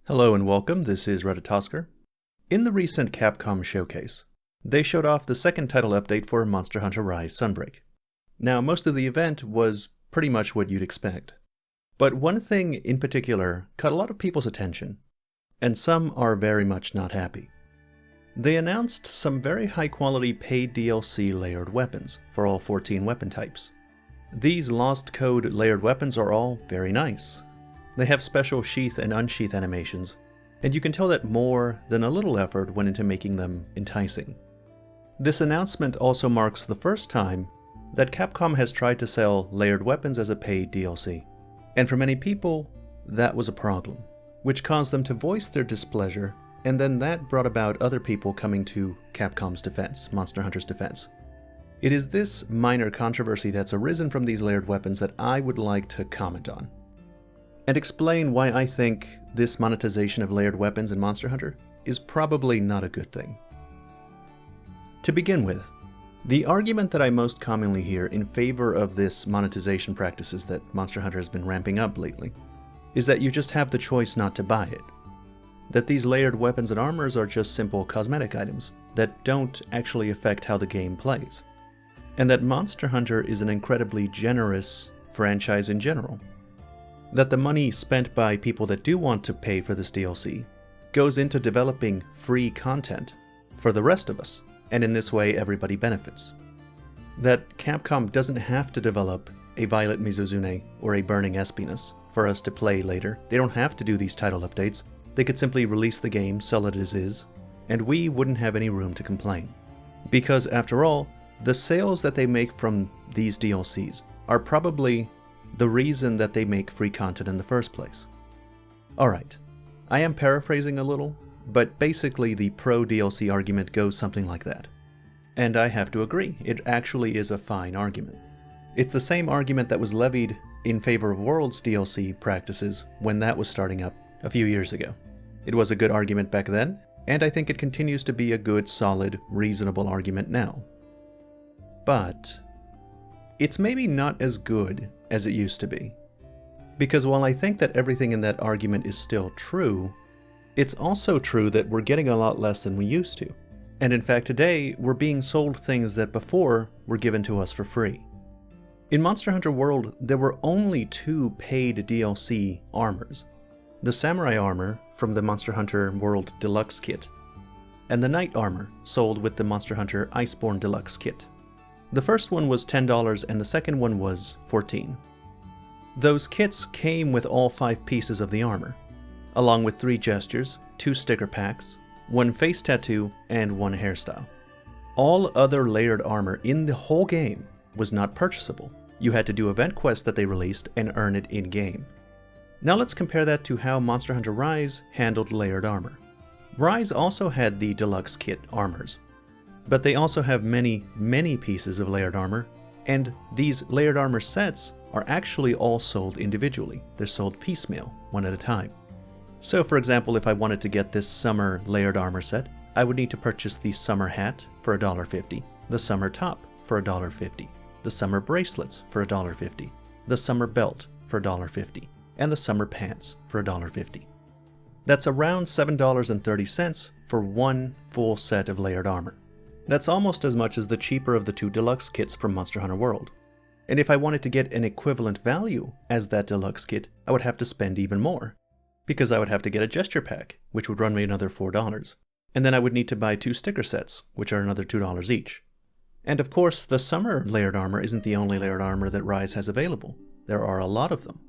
Hello and welcome, this is Redditosker. In the recent Capcom showcase, they showed off the second title update for Monster Hunter Rise Sunbreak. Now, most of the event was pretty much what you'd expect. But one thing in particular caught a lot of people's attention, and some are very much not happy. They announced some very high-quality paid DLC layered weapons for all 14 weapon types. These Lost Code layered weapons are all very nice. They have special sheath and unsheath animations, and you can tell that more than a little effort went into making them enticing. This announcement also marks the first time that Capcom has tried to sell layered weapons as a paid DLC. And for many people, that was a problem, which caused them to voice their displeasure, and then that brought about other people coming to Capcom's defense, Monster Hunter's defense. It is this minor controversy that's arisen from these layered weapons that I would like to comment on, and explain why I think this monetization of layered weapons in Monster Hunter is probably not a good thing. To begin with, the argument that I most commonly hear in favor of this monetization practices that Monster Hunter has been ramping up lately is that you just have the choice not to buy it. That these layered weapons and armors are just simple cosmetic items that don't actually affect how the game plays. And that Monster Hunter is an incredibly generous franchise in general. That the money spent by people that do want to pay for this DLC goes into developing free content for the rest of us, and in this way everybody benefits. That Capcom doesn't have to develop a Violet Mizuzune or a Burning Espinus for us to play later. They don't have to do these title updates. They could simply release the game, sell it as is, and we wouldn't have any room to complain. Because after all, the sales that they make from these DLCs are probably the reason that they make free content in the first place. Alright, I am paraphrasing a little, but basically the pro DLC argument goes something like that. And I have to agree, it actually is a fine argument. It's the same argument that was levied in favor of Worlds DLC practices when that was starting up a few years ago. It was a good argument back then, and I think it continues to be a good, solid, reasonable argument now. But it's maybe not as good as it used to be. Because while I think that everything in that argument is still true, it's also true that we're getting a lot less than we used to. And in fact today, we're being sold things that before were given to us for free. In Monster Hunter World, there were only 2 paid DLC armors. The Samurai armor from the Monster Hunter World Deluxe kit, and the Knight armor sold with the Monster Hunter Iceborne Deluxe kit. The first one was $10 and the second one was $14. Those kits came with all 5 pieces of the armor, along with 3 gestures, 2 sticker packs, 1 face tattoo, and 1 hairstyle. All other layered armor in the whole game was not purchasable. You had to do event quests that they released and earn it in-game. Now let's compare that to how Monster Hunter Rise handled layered armor. Rise also had the deluxe kit armors, but they also have many pieces of layered armor, and these layered armor sets are actually all sold individually. They're sold piecemeal, one at a time. So for example, if I wanted to get this summer layered armor set, I would need to purchase the summer hat for $1.50, the summer top for $1.50, the summer bracelets for $1.50, the summer belt for $1.50, and the summer pants for $1.50. That's around $7.30 for one full set of layered armor. That's almost as much as the cheaper of the 2 deluxe kits from Monster Hunter World. And if I wanted to get an equivalent value as that deluxe kit, I would have to spend even more, because I would have to get a gesture pack, which would run me another $4. And then I would need to buy 2 sticker sets, which are another $2 each. And of course, the summer layered armor isn't the only layered armor that Rise has available. There are a lot of them.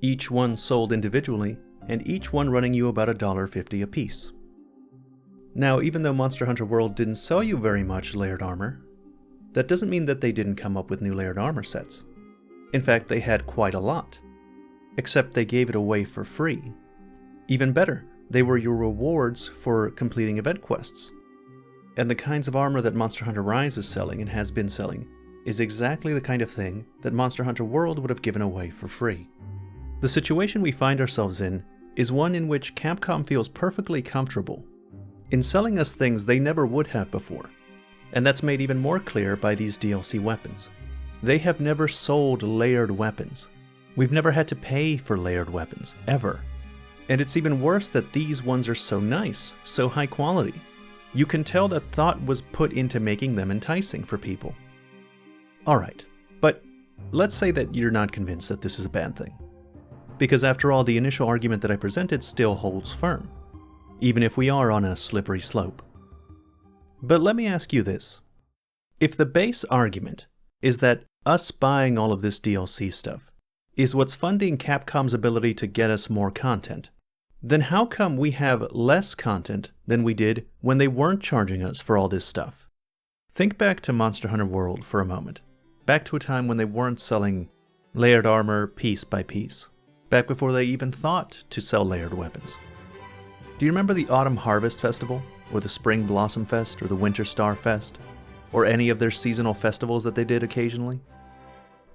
Each one sold individually, and each one running you about $1.50 a piece. Now, even though Monster Hunter World didn't sell you very much layered armor, that doesn't mean that they didn't come up with new layered armor sets. In fact, they had quite a lot. Except they gave it away for free. Even better, they were your rewards for completing event quests. And the kinds of armor that Monster Hunter Rise is selling and has been selling is exactly the kind of thing that Monster Hunter World would have given away for free. The situation we find ourselves in is one in which Capcom feels perfectly comfortable in selling us things they never would have before, and that's made even more clear by these DLC weapons. They have never sold layered weapons. We've never had to pay for layered weapons, ever. And it's even worse that these ones are so nice, so high quality. You can tell that thought was put into making them enticing for people. Alright, but let's say that you're not convinced that this is a bad thing. Because after all, the initial argument that I presented still holds firm, even if we are on a slippery slope. But let me ask you this. If the base argument is that us buying all of this DLC stuff is what's funding Capcom's ability to get us more content, then how come we have less content than we did when they weren't charging us for all this stuff? Think back to Monster Hunter World for a moment. Back to a time when they weren't selling layered armor piece by piece. Back before they even thought to sell layered weapons. Do you remember the Autumn Harvest Festival? Or the Spring Blossom Fest? Or the Winter Star Fest? Or any of their seasonal festivals that they did occasionally?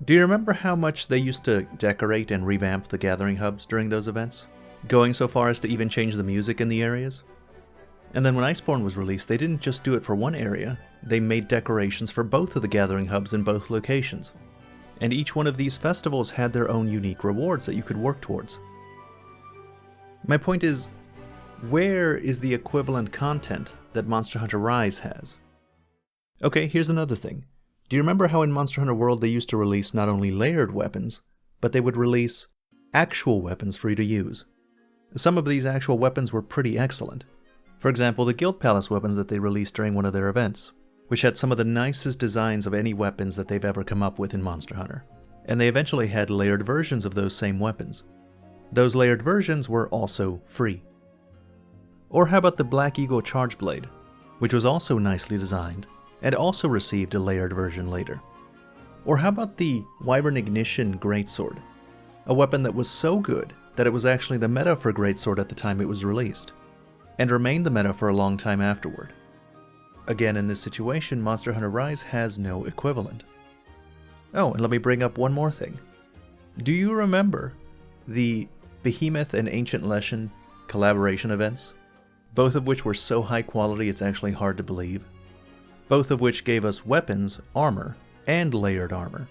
Do you remember how much they used to decorate and revamp the gathering hubs during those events? Going so far as to even change the music in the areas? And then when Iceborne was released, they didn't just do it for one area, they made decorations for both of the gathering hubs in both locations. And each one of these festivals had their own unique rewards that you could work towards. My point is, where is the equivalent content that Monster Hunter Rise has? Okay, here's another thing. Do you remember how in Monster Hunter World they used to release not only layered weapons, but they would release actual weapons for you to use? Some of these actual weapons were pretty excellent. For example, the Guild Palace weapons that they released during one of their events, which had some of the nicest designs of any weapons that they've ever come up with in Monster Hunter. And they eventually had layered versions of those same weapons. Those layered versions were also free. Or how about the Black Eagle Charge Blade, which was also nicely designed, and also received a layered version later. Or how about the Wyvern Ignition Greatsword, a weapon that was so good that it was actually the meta for Greatsword at the time it was released, and remained the meta for a long time afterward. Again, in this situation, Monster Hunter Rise has no equivalent. Oh, and let me bring up one more thing. Do you remember the Behemoth and Ancient Leshen collaboration events? Both of which were so high quality it's actually hard to believe. Both of which gave us weapons, armor, and layered armor.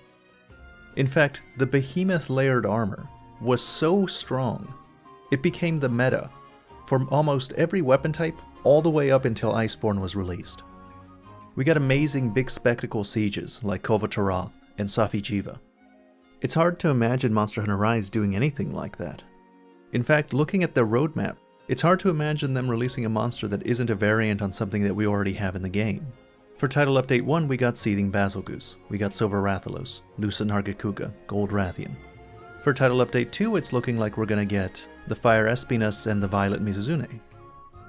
In fact, the Behemoth layered armor was so strong, it became the meta for almost every weapon type all the way up until Iceborne was released. We got amazing big spectacle sieges like Kova Tarath and Safi Jiva. It's hard to imagine Monster Hunter Rise doing anything like that. In fact, looking at their roadmap, it's hard to imagine them releasing a monster that isn't a variant on something that we already have in the game. For Title Update 1, we got Seething Basilgoose, we got Silver Rathalos, Lucid Nargacuga, Gold Rathian. For Title Update 2, it's looking like we're gonna get the Fire Espinas and the Violet Mizuzune.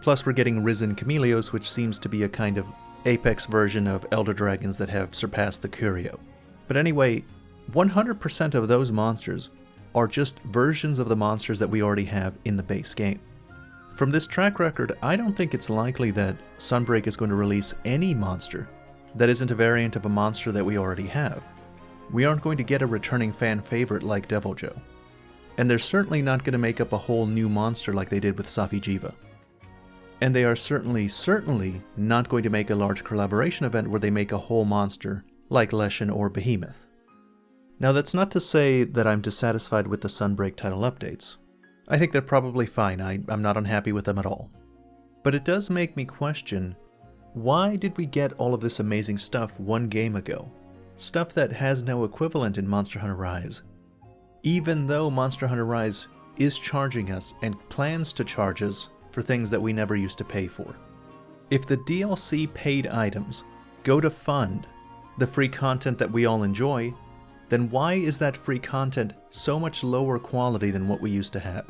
Plus we're getting Risen Chameleos, which seems to be a kind of apex version of Elder Dragons that have surpassed the Curio. But anyway, 100% of those monsters are just versions of the monsters that we already have in the base game. From this track record, I don't think it's likely that Sunbreak is going to release any monster that isn't a variant of a monster that we already have. We aren't going to get a returning fan favorite like Deviljho. And they're certainly not going to make up a whole new monster like they did with Safi Jiva. And they are certainly not going to make a large collaboration event where they make a whole monster like Leshen or Behemoth. Now that's not to say that I'm dissatisfied with the Sunbreak title updates. I think they're probably fine, I'm not unhappy with them at all. But it does make me question, why did we get all of this amazing stuff one game ago? Stuff that has no equivalent in Monster Hunter Rise. Even though Monster Hunter Rise is charging us and plans to charge us for things that we never used to pay for. If the DLC paid items go to fund the free content that we all enjoy, then why is that free content so much lower quality than what we used to have?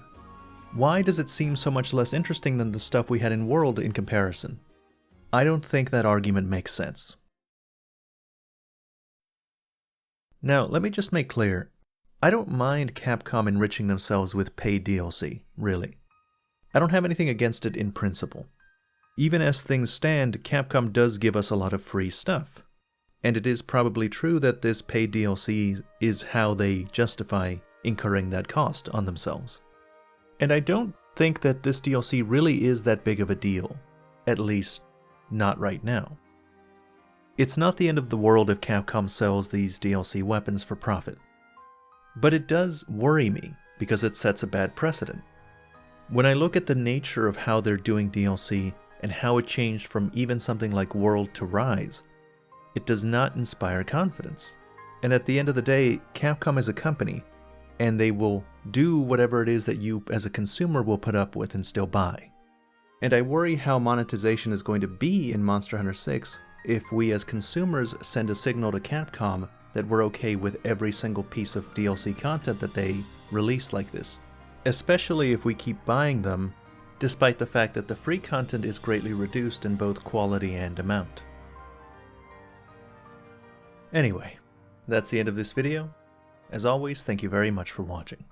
Why does it seem so much less interesting than the stuff we had in World in comparison? I don't think that argument makes sense. Now, let me just make clear, I don't mind Capcom enriching themselves with paid DLC, really. I don't have anything against it in principle. Even as things stand, Capcom does give us a lot of free stuff. And it is probably true that this paid DLC is how they justify incurring that cost on themselves. And I don't think that this DLC really is that big of a deal. At least, not right now. It's not the end of the world if Capcom sells these DLC weapons for profit. But it does worry me, because it sets a bad precedent. When I look at the nature of how they're doing DLC and how it changed from even something like World to Rise, it does not inspire confidence. And at the end of the day, Capcom is a company, and they will do whatever it is that you as a consumer will put up with and still buy. And I worry how monetization is going to be in Monster Hunter 6 if we as consumers send a signal to Capcom that we're okay with every single piece of DLC content that they release like this. Especially if we keep buying them, despite the fact that the free content is greatly reduced in both quality and amount. Anyway, that's the end of this video. As always, thank you very much for watching.